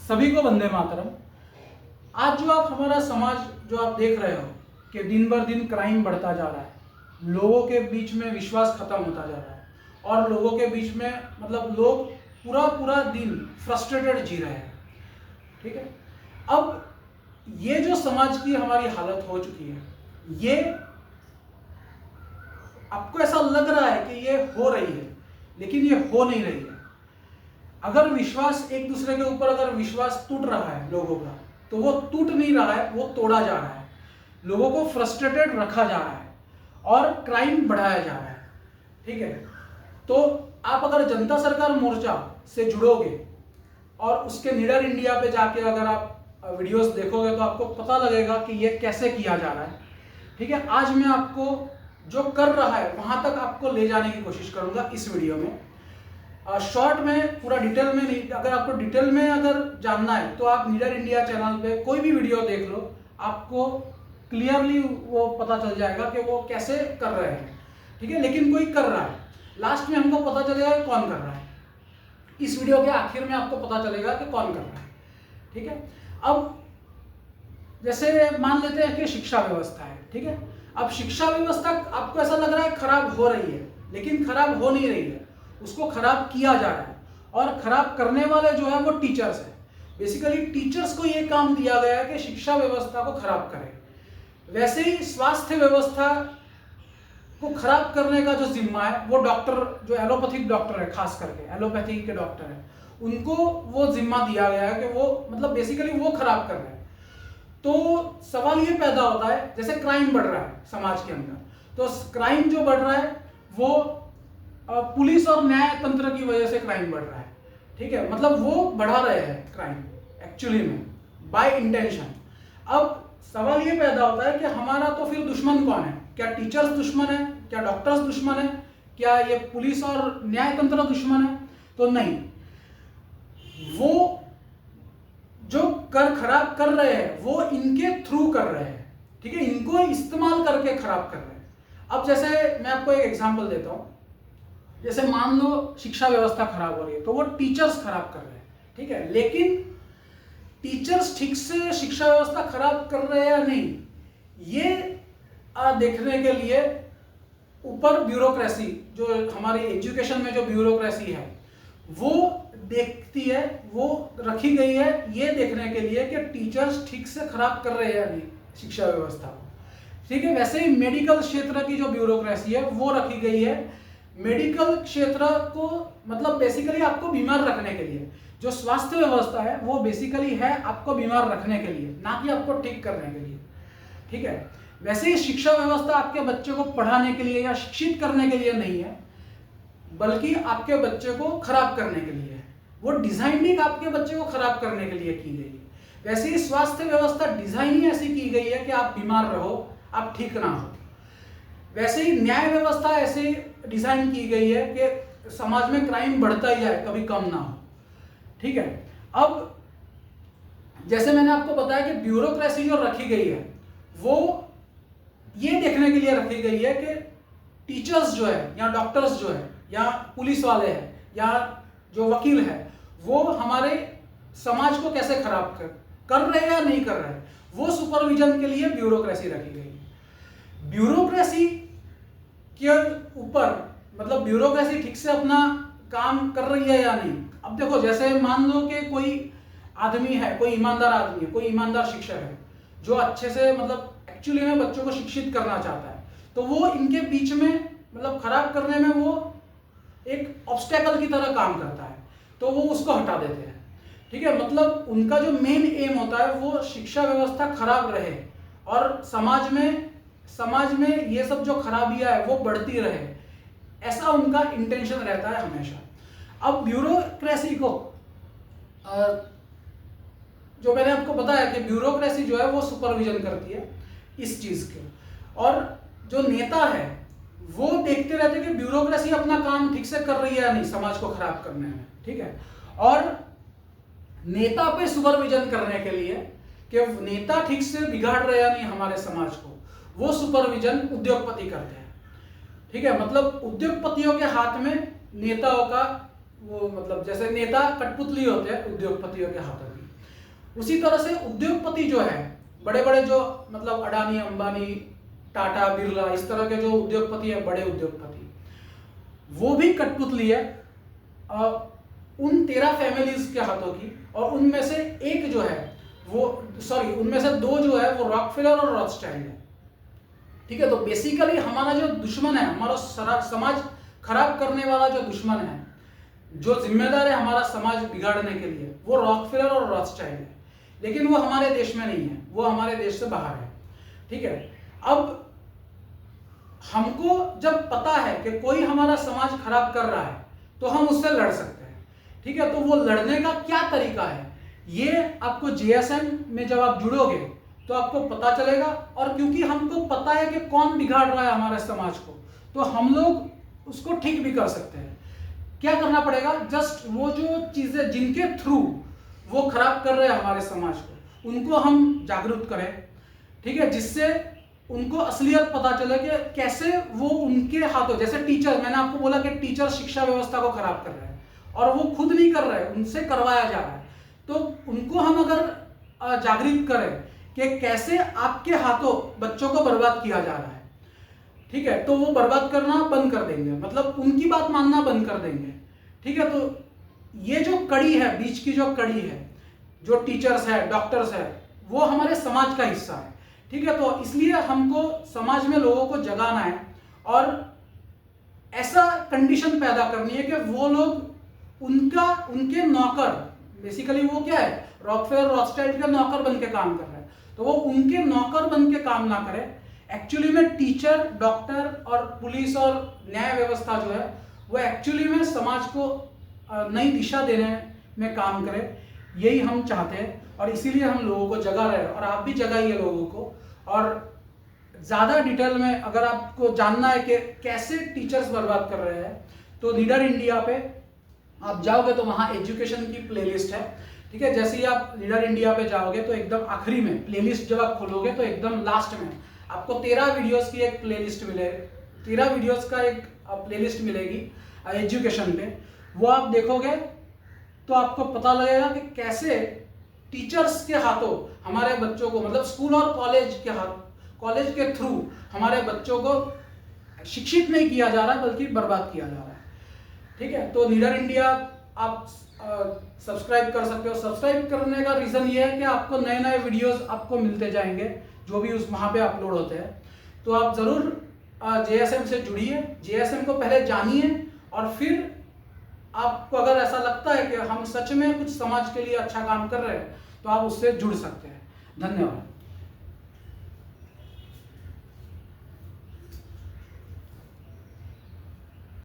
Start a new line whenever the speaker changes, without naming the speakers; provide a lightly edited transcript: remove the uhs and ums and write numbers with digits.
सभी को वंदे मातरम। आज जो आप हमारा समाज जो आप देख रहे हो कि दिन बर दिन क्राइम बढ़ता जा रहा है, लोगों के बीच में विश्वास खत्म होता जा रहा है और लोगों के बीच में मतलब लोग पूरा पूरा दिन फ्रस्ट्रेटेड जी रहे हैं। ठीक है, अब ये जो समाज की हमारी हालत हो चुकी है, ये आपको ऐसा लग रहा है कि ये हो रही है, लेकिन ये हो नहीं रही है। अगर विश्वास एक दूसरे के ऊपर अगर विश्वास टूट रहा है लोगों का, तो वो टूट नहीं रहा है, वो तोड़ा जा रहा है। लोगों को फ्रस्ट्रेटेड रखा जा रहा है और क्राइम बढ़ाया जा रहा है। ठीक है, तो आप अगर जनता सरकार मोर्चा से जुड़ोगे और उसके निडर इंडिया पे जाके अगर आप वीडियोस देखोगे तो आपको पता लगेगा कि ये कैसे किया जा रहा है। ठीक है, आज मैं आपको जो कर रहा है वहां तक आपको ले जाने की कोशिश करूंगा इस वीडियो में। शॉर्ट में पूरा डिटेल में नहीं, अगर आपको डिटेल में अगर जानना है तो आप निडर इंडिया चैनल पे कोई भी वीडियो देख लो, आपको क्लियरली वो पता चल जाएगा कि वो कैसे कर रहे हैं। ठीक है, लेकिन कोई कर रहा है, लास्ट में हमको पता चलेगा कौन कर रहा है। इस वीडियो के आखिर में आपको पता चलेगा कि कौन कर रहा है। ठीक है, अब जैसे मान लेते हैं कि शिक्षा व्यवस्था है। ठीक है, अब शिक्षा व्यवस्था आपको ऐसा लग रहा है खराब हो रही है, लेकिन खराब हो नहीं रही है, उसको खराब किया जा रहा है। और खराब करने वाले जो है वो टीचर्स है। बेसिकली टीचर्स को ये काम दिया गया है कि शिक्षा व्यवस्था को खराब करें। वैसे ही स्वास्थ्य व्यवस्था को खराब करने का जो जिम्मा है वो डॉक्टर, जो एलोपैथिक डॉक्टर है, खास करके एलोपैथी के डॉक्टर है, उनको वो जिम्मा दिया गया है कि वो मतलब बेसिकली वो खराब कर रहे हैं। तो सवाल ये पैदा होता है, जैसे क्राइम बढ़ रहा है समाज के अंदर, तो क्राइम जो बढ़ रहा है वो पुलिस और न्याय तंत्र की वजह से क्राइम बढ़ रहा है। ठीक है, मतलब वो बढ़ा रहे हैं क्राइम एक्चुअली में बाय इंटेंशन। अब सवाल ये पैदा होता है कि हमारा तो फिर दुश्मन कौन है? क्या टीचर्स दुश्मन है? क्या डॉक्टर्स दुश्मन है? क्या ये पुलिस और न्याय तंत्र दुश्मन है? तो नहीं, वो जो खराब कर रहे हैं वो इनके थ्रू कर रहे हैं। ठीक है, इनको इस्तेमाल करके खराब कर रहे हैं। अब जैसे मैं आपको एक एग्जांपल देता हूं, जैसे मान लो शिक्षा व्यवस्था खराब हो रही है तो वो टीचर्स खराब कर रहे हैं। ठीक है, लेकिन टीचर्स ठीक से शिक्षा व्यवस्था खराब कर रहे हैं या नहीं, ये देखने के लिए ऊपर ब्यूरोक्रेसी, जो हमारी एजुकेशन में जो ब्यूरोक्रेसी है वो देखती है, वो रखी गई है ये देखने के लिए कि टीचर्स ठीक से खराब कर रहे हैं या नहीं शिक्षा व्यवस्था को। ठीक है, वैसे ही मेडिकल क्षेत्र की जो ब्यूरोक्रेसी है वो रखी गई है मेडिकल क्षेत्र को, मतलब बेसिकली आपको बीमार रखने के लिए। जो स्वास्थ्य व्यवस्था है वो बेसिकली है आपको बीमार रखने के लिए, ना कि आपको ठीक करने के लिए। ठीक है, वैसे ही शिक्षा व्यवस्था आपके बच्चे को पढ़ाने के लिए या शिक्षित करने के लिए नहीं है, बल्कि आपके बच्चे को खराब करने के लिए है। वो डिजाइनिंग आपके बच्चे को खराब करने के लिए की गई है। वैसे ही स्वास्थ्य व्यवस्था डिजाइन ही ऐसी की गई है कि आप बीमार रहो, आप ठीक ना हो। वैसे ही न्याय व्यवस्था ऐसे डिजाइन की गई है कि समाज में क्राइम बढ़ता ही जाए, कभी कम ना हो। ठीक है, अब जैसे मैंने आपको बताया कि ब्यूरोक्रेसी जो रखी गई है वो ये देखने के लिए रखी गई है कि टीचर्स जो है या डॉक्टर्स जो है या पुलिस वाले हैं या जो वकील है वो हमारे समाज को कैसे खराब कर रहे हैं या नहीं कर रहे हैं, वो सुपरविजन के लिए ब्यूरोक्रेसी रखी गई है। ब्यूरोक्रेसी के ऊपर मतलब ब्यूरोक्रेसी ठीक से अपना काम कर रही है या नहीं। अब देखो, जैसे मान लो कि कोई आदमी है, कोई ईमानदार आदमी है, कोई ईमानदार शिक्षक है जो अच्छे से मतलब एक्चुअली में बच्चों को शिक्षित करना चाहता है, तो वो इनके बीच में मतलब खराब करने में वो एक ऑब्स्टेकल की तरह काम करता है, तो वो उसको हटा देते हैं। ठीक है, मतलब उनका जो मेन एम होता है वो शिक्षा व्यवस्था खराब रहे और समाज में ये सब जो खराबियां है वो बढ़ती रहे, ऐसा उनका इंटेंशन रहता है हमेशा। अब ब्यूरोक्रेसी को जो मैंने आपको बताया कि ब्यूरोक्रेसी जो है वो सुपरविजन करती है इस चीज के, और जो नेता है वो देखते रहते हैं कि ब्यूरोक्रेसी अपना काम ठीक से कर रही है या नहीं समाज को खराब करने में। ठीक है, और नेता पे सुपरविजन करने के लिए कि नेता ठीक से बिगाड़ रहे या नहीं हमारे समाज को, वो सुपरविजन उद्योगपति करते हैं। ठीक है, मतलब उद्योगपतियों के हाथ में नेताओं का वो मतलब जैसे नेता कठपुतली होते हैं उद्योगपतियों के हाथों की, उसी तरह से उद्योगपति जो है, बड़े बड़े जो मतलब अडानी, अंबानी, टाटा, बिरला, इस तरह के जो उद्योगपति है, बड़े उद्योगपति, वो भी कठपुतली है उन 13 फैमिलीज के हाथों की। और उनमें से एक जो है वो, सॉरी, उनमें से 2 जो है वो रॉकफेलर और रॉथस्चाइल्ड है। ठीक है, तो बेसिकली हमारा जो दुश्मन है, हमारा समाज खराब करने वाला जो दुश्मन है, जो जिम्मेदार है हमारा समाज बिगाड़ने के लिए, वो रॉकफेलर और रॉथस्चाइल्ड है। लेकिन वो हमारे देश में नहीं है, वो हमारे देश से बाहर है। ठीक है, अब हमको जब पता है कि कोई हमारा समाज खराब कर रहा है तो हम उससे लड़ सकते हैं। ठीक है, तो वो लड़ने का क्या तरीका है, ये आपको JSM में जब आप जुड़ोगे तो आपको पता चलेगा। और क्योंकि हमको पता है कि कौन बिगाड़ रहा है हमारे समाज को, तो हम लोग उसको ठीक भी कर सकते हैं। क्या करना पड़ेगा, जस्ट वो जो चीजें जिनके थ्रू वो खराब कर रहे हैं हमारे समाज को, उनको हम जागरूक करें। ठीक है, जिससे उनको असलियत पता चले कि कैसे वो उनके हाथों, जैसे टीचर, मैंने आपको बोला कि टीचर शिक्षा व्यवस्था को खराब कर रहे हैं और वो खुद नहीं कर रहे हैं, उनसे करवाया जा रहा है। तो उनको हम अगर जागृत करें कि कैसे आपके हाथों बच्चों को बर्बाद किया जा रहा है, ठीक है, तो वो बर्बाद करना बंद कर देंगे, मतलब उनकी बात मानना बंद कर देंगे। ठीक है, तो ये जो कड़ी है, बीच की जो कड़ी है, जो टीचर्स है, डॉक्टर्स है, वो हमारे समाज का हिस्सा है। ठीक है, तो इसलिए हमको समाज में लोगों को जगाना है और ऐसा कंडीशन पैदा करनी है कि वो लोग उनके नौकर, बेसिकली वो क्या है, रॉकफेलर, रॉथस्चाइल्ड के नौकर बन के काम कर रहे हैं, तो वो उनके नौकर बन के काम ना करें। एक्चुअली में टीचर, डॉक्टर और पुलिस और न्याय व्यवस्था जो है वो एक्चुअली में समाज को नई दिशा देने में काम करे। यही हम चाहते हैं और इसीलिए हम लोगों को जगा रहे हैं और आप भी जगाइए लोगों को। और ज़्यादा डिटेल में अगर आपको जानना है कि कैसे टीचर्स बर्बाद कर रहे हैं, तो लीडर इंडिया पे आप जाओगे तो वहाँ एजुकेशन की प्लेलिस्ट है। ठीक है, जैसे ही आप लीडर इंडिया पे जाओगे तो एकदम आखिरी में प्लेलिस्ट जब आप खोलोगे तो एकदम लास्ट में आपको 13 वीडियोस की एक प्लेलिस्ट मिलेगी, 13 वीडियोस का एक प्लेलिस्ट मिलेगी एजुकेशन पे। वो आप देखोगे तो आपको पता लगेगा कि कैसे टीचर्स के हाथों हमारे बच्चों को, मतलब स्कूल और कॉलेज के थ्रू हमारे बच्चों को शिक्षित नहीं किया जा रहा बल्कि बर्बाद किया जा रहा है। ठीक है, तो लीडर इंडिया आप सब्सक्राइब कर सकते हो। सब्सक्राइब करने का रीज़न ये है कि आपको नए नए वीडियोस आपको मिलते जाएंगे जो भी उस वहाँ पे अपलोड होते हैं। तो आप ज़रूर JSM से जुड़िए, JSM को पहले जानिए और फिर आपको अगर ऐसा लगता है कि हम सच में कुछ समाज के लिए अच्छा काम कर रहे हैं तो आप उससे जुड़ सकते हैं। धन्यवाद।